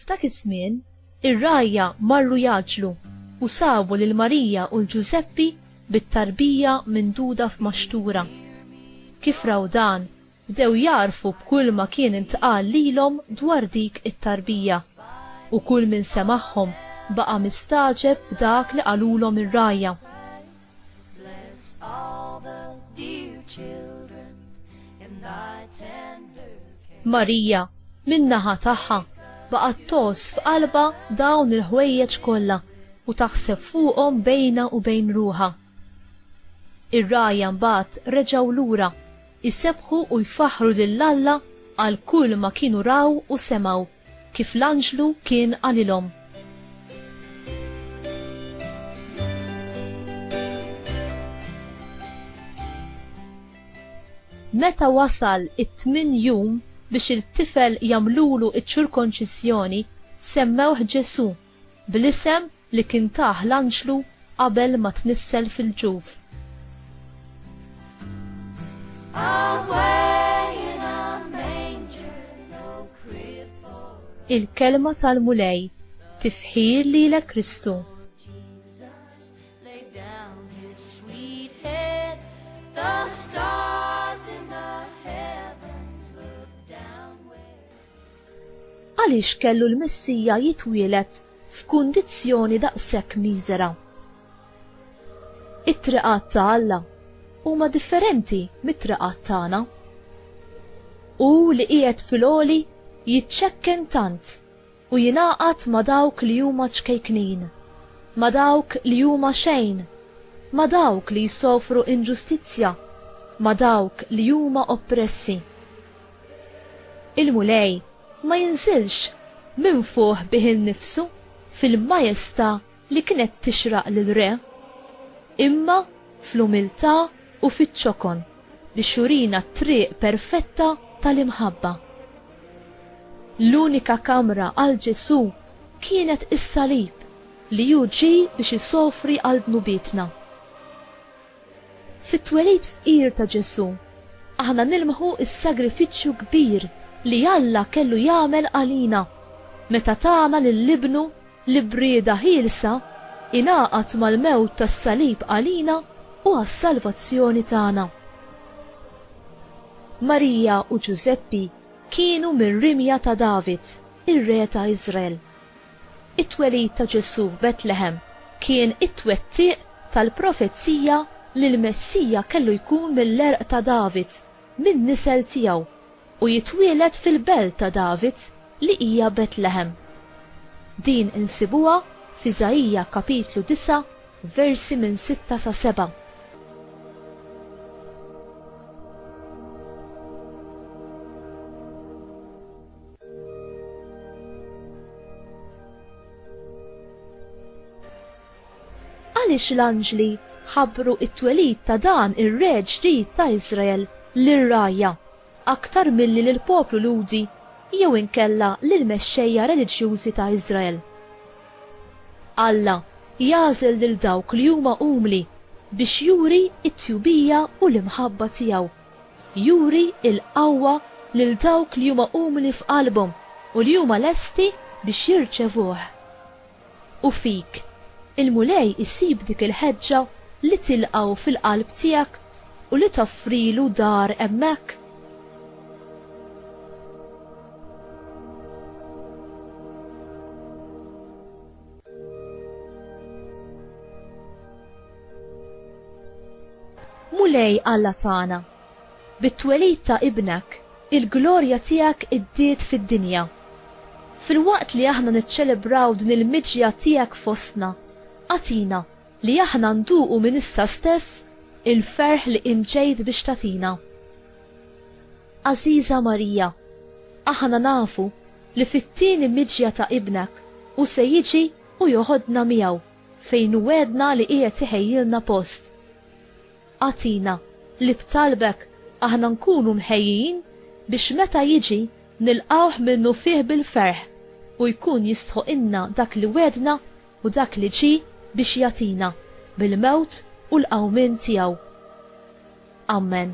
F'dak iż-żmien ir-rajja marru jaġlu u sabu lil Marija u l-Ġuseppi bit-tarbija minduda f'maxtura. Kif raw dan, bdew jarfu b'kull ma kien intqal lilhom dwar dik it-tarbija u kull min semagħhom baqa' mistaġeb b'dak li qalulhom ir-rajja. Marija min-naħa tagħha baqgħet tos f'qalbha dawn il-ħwejjeġ kollha u taħseb fuqhom bejna u bejn ruħha. Ir-rajja mbagħad reġgħu lura jsebħu u jfaħru lill-Alla għal kull ma kienu raw u semgħu kif l-anġlu kien qalilhom. Meta wasal it-8 jum biex il-tifel jagħmlulu iċ-ċirkonċiżjoni semmewh Ġesu bl-isem li kien tah l-anġlu qabel ma tnissel fil-ġuf. Il-kelma tal-mulej tifħir lilek Kristu. Għaliex kellu l-Missija jitwielet f'kundizzjoni daqshekk miżera? It-triqat ta' Alla huma differenti mit-triqat tagħna. U li qiegħed fil-għoli jiċċekken tant u jingħaqad ma' dawk li huma ċkejknin, ma' dawk li huma xejn, ma' dawk li jsofru inġustizzja, ma' dawk li huma oppressi. Il-mulej ma jinżilx minn fuq bih innifsu fil-majestà li kienet tixraq lil-re, imma fl-umiltà u fiċ-ċokon biex jurina t-triq perfetta tal-imħabba. L-unika kamra għal Ġesu kienet is-salib li hu ġie biex isofri għal dnubietna. Fit-twelid fqir ta' Ġesu aħna nilmħu is-sagrifiċċju kbir li Alla kellu jagħmel għalina meta tagħna lill-ibnu li brieda ħielsa ingħaqad mal-mewt tas-salib għalina u għas-salvazzjoni tagħna. Marija u Ġuseppi kienu mir-rimja ta' David, ir-re ta' Iżrael. It-twelid ta' Ġesu f'Betlehem kien it-twettiq tal-profezzija li l-Messija kellu jkun mill-erq ta' David min-nisel tiegħu u jitwieled fil-belt ta' David li hija Betlehem. Din insibuha f'Iżajija kapitlu 9 versi minn 6 sa 7. Għaliex l-anġli ħabbru it-twelid ta' dan ir-re ġdid ta' Iżrael lir-rajja aktar milli lill-poplu ludi jew inkella lill-mexxejja reliġjużi ta' Iżrael. Alla jagħżel lil dawk li huma umli biex juri t-tjubija u l-imħabba tiegħu. Juri l-qawwa lil dawk li huma umli f'qalbhom u li huma lesti biex jirċevuh. U fik, il-mulej isib dik il-ħeġġa li tilqaw fil-qalb tiegħek u li toffrilu dar hemmhekk. Mulej Alla tagħna, bit-twelid ta' ibnek il-glorja tiegħek iddiet fid-dinja. Fil-waqt li aħna niċċelebraw din il-miġja tiegħek fostna, għatina li aħna nduqu minn issa stess il-ferħ li inġejt biex tatina. Aziza Marija, aħna nafu li fit-tieni miġja ta' ibnek u se jiġi u joħodna miegħu fejn wedna li qiegħed iħejjilna post. Għatina li b'talbek aħna nkunu mħejjin biex meta jiġi nilqawh minnu fih bil-ferħ u jkun jistħoq inna dak li wedna u dak li ġi biex jatina bil-mewt u l-qawmin tiegħu. Amen.